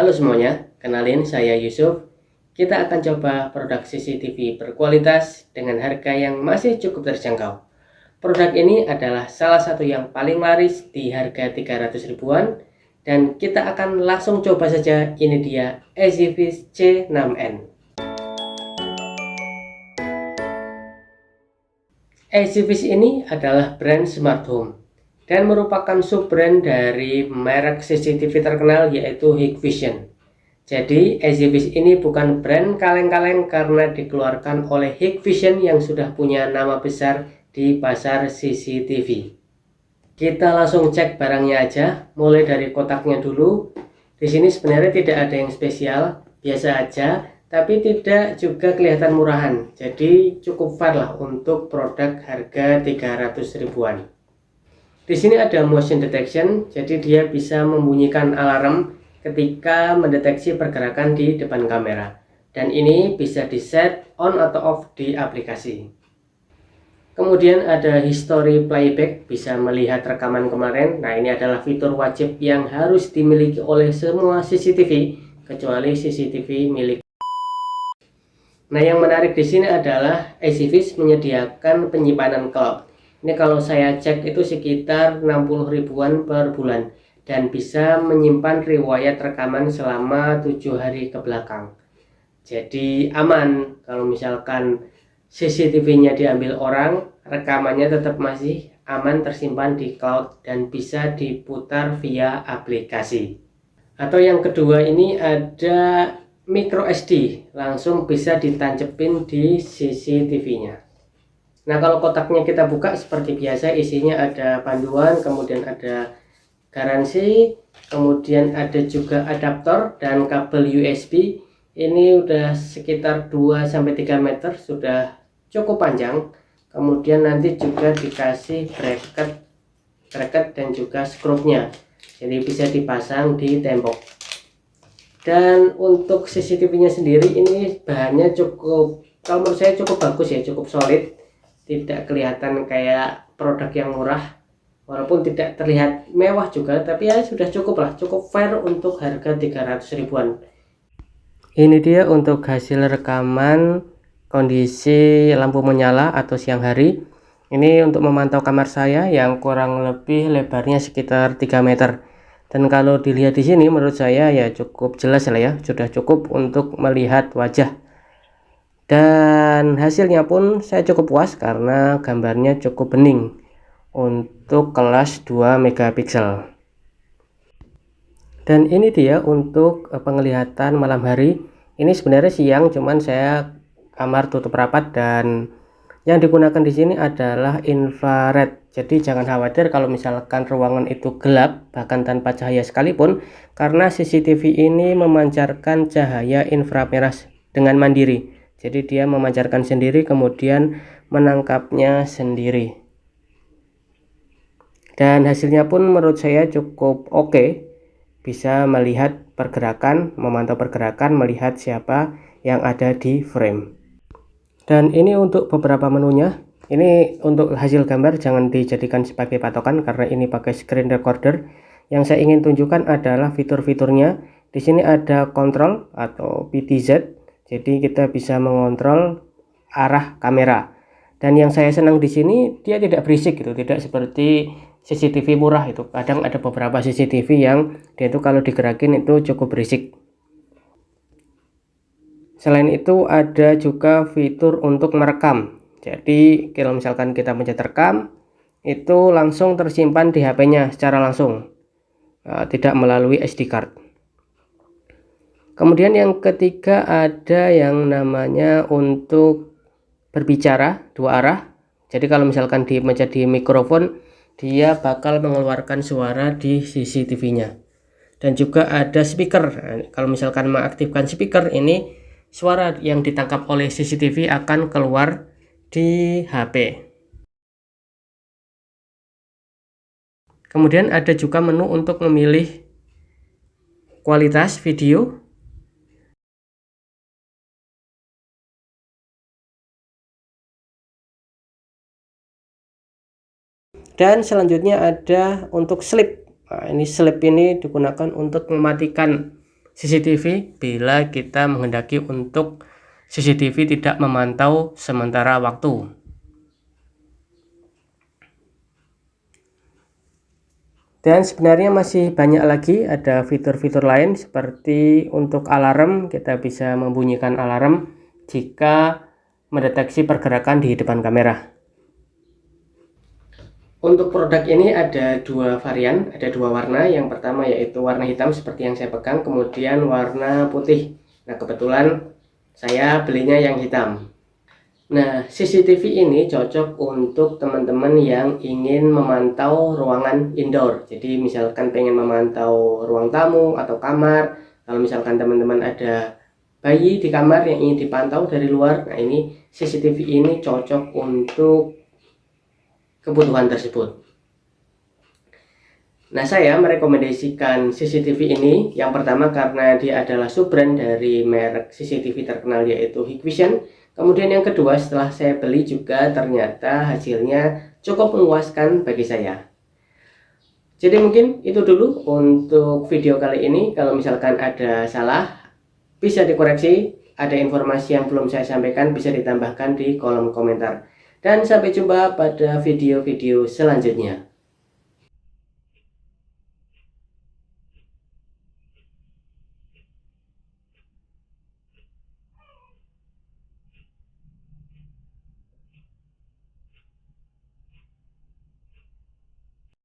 Halo semuanya, kenalin saya Yusuf. Kita akan coba produk CCTV berkualitas dengan harga yang masih cukup terjangkau. Produk ini adalah salah satu yang paling laris di harga 300 ribuan dan kita akan langsung coba saja. Ini dia Easyvis C6N. Easyvis ini adalah brand smart home dan merupakan sub-brand dari merek CCTV terkenal yaitu Hikvision. Jadi Easyvis ini bukan brand kaleng-kaleng karena dikeluarkan oleh Hikvision yang sudah punya nama besar di pasar CCTV. Kita langsung cek barangnya aja, mulai dari kotaknya dulu. Di sini sebenarnya tidak ada yang spesial, biasa aja, tapi tidak juga kelihatan murahan. Jadi cukup fair lah untuk produk harga 300 ribuan. Di sini ada motion detection, jadi dia bisa membunyikan alarm ketika mendeteksi pergerakan di depan kamera. Dan ini bisa di set on atau off di aplikasi. Kemudian ada history playback, bisa melihat rekaman kemarin. Nah, ini adalah fitur wajib yang harus dimiliki oleh semua CCTV kecuali CCTV milik. Nah, yang menarik di sini adalah Easyvis menyediakan penyimpanan cloud. Ini kalau saya cek itu sekitar 60 ribuan per bulan dan bisa menyimpan riwayat rekaman selama 7 hari ke belakang. Jadi aman kalau misalkan CCTV-nya diambil orang, rekamannya tetap masih aman tersimpan di cloud dan bisa diputar via aplikasi. Atau yang kedua ini ada micro SD, langsung bisa ditancepin di CCTV-nya. Nah, kalau kotaknya kita buka seperti biasa, isinya ada panduan, kemudian ada garansi, kemudian ada juga adaptor dan kabel USB. Ini udah sekitar 2-3 meter, sudah cukup panjang. Kemudian nanti juga dikasih bracket dan juga skrupnya, jadi bisa dipasang di tembok. Dan untuk CCTV-nya sendiri ini bahannya cukup, kalau menurut saya cukup bagus ya, cukup solid, tidak kelihatan kayak produk yang murah, walaupun tidak terlihat mewah juga, tapi ya sudah cukup lah, cukup fair untuk harga 300 ribuan. Ini dia untuk hasil rekaman kondisi lampu menyala atau siang hari. Ini untuk memantau kamar saya yang kurang lebih lebarnya sekitar 3 meter. Dan kalau dilihat di sini menurut saya ya cukup jelas lah ya, sudah cukup untuk melihat wajah. Dan hasilnya pun saya cukup puas karena gambarnya cukup bening untuk kelas 2 megapiksel. Dan ini dia untuk penglihatan malam hari. Ini sebenarnya siang, cuman saya kamar tutup rapat dan yang digunakan di sini adalah infrared. Jadi jangan khawatir kalau misalkan ruangan itu gelap bahkan tanpa cahaya sekalipun, karena CCTV ini memancarkan cahaya inframerah dengan mandiri. Jadi dia memancarkan sendiri kemudian menangkapnya sendiri. Dan hasilnya pun menurut saya cukup oke. Bisa melihat pergerakan, memantau pergerakan, melihat siapa yang ada di frame. Dan ini untuk beberapa menunya. Ini untuk hasil gambar jangan dijadikan sebagai patokan karena ini pakai screen recorder. Yang saya ingin tunjukkan adalah fitur-fiturnya. Di sini ada kontrol atau PTZ. Jadi kita bisa mengontrol arah kamera. Dan yang saya senang di sini dia tidak berisik gitu, tidak seperti CCTV murah itu. Kadang ada beberapa CCTV yang dia itu kalau digerakin itu cukup berisik. Selain itu ada juga fitur untuk merekam. Jadi kalau misalkan kita mencet rekam, itu langsung tersimpan di HP-nya secara langsung, tidak melalui SD card. Kemudian yang ketiga ada yang namanya untuk berbicara 2 arah. Jadi kalau misalkan mencet di mikrofon, dia bakal mengeluarkan suara di CCTV-nya. Dan juga ada speaker. Kalau misalkan mengaktifkan speaker, ini suara yang ditangkap oleh CCTV akan keluar di HP. Kemudian ada juga menu untuk memilih kualitas video. Dan selanjutnya ada untuk sleep. Nah, ini sleep ini digunakan untuk mematikan CCTV bila kita menghendaki untuk CCTV tidak memantau sementara waktu. Dan sebenarnya masih banyak lagi, ada fitur-fitur lain seperti untuk alarm, kita bisa membunyikan alarm jika mendeteksi pergerakan di depan kamera. Untuk produk ini ada dua varian, ada dua warna. Yang pertama yaitu warna hitam seperti yang saya pegang, kemudian warna putih. Nah, kebetulan saya belinya yang hitam. Nah, CCTV ini cocok untuk teman-teman yang ingin memantau ruangan indoor. Jadi misalkan pengen memantau ruang tamu atau kamar, kalau misalkan teman-teman ada bayi di kamar yang ingin dipantau dari luar, nah ini CCTV ini cocok untuk kebutuhan tersebut. Nah, saya merekomendasikan CCTV ini yang pertama karena dia adalah sub-brand dari merek CCTV terkenal yaitu Hikvision. Kemudian yang kedua, setelah saya beli juga ternyata hasilnya cukup memuaskan bagi saya. Jadi mungkin itu dulu untuk video kali ini. Kalau misalkan ada salah bisa dikoreksi, ada informasi yang belum saya sampaikan bisa ditambahkan di kolom komentar. Dan sampai jumpa pada video-video selanjutnya.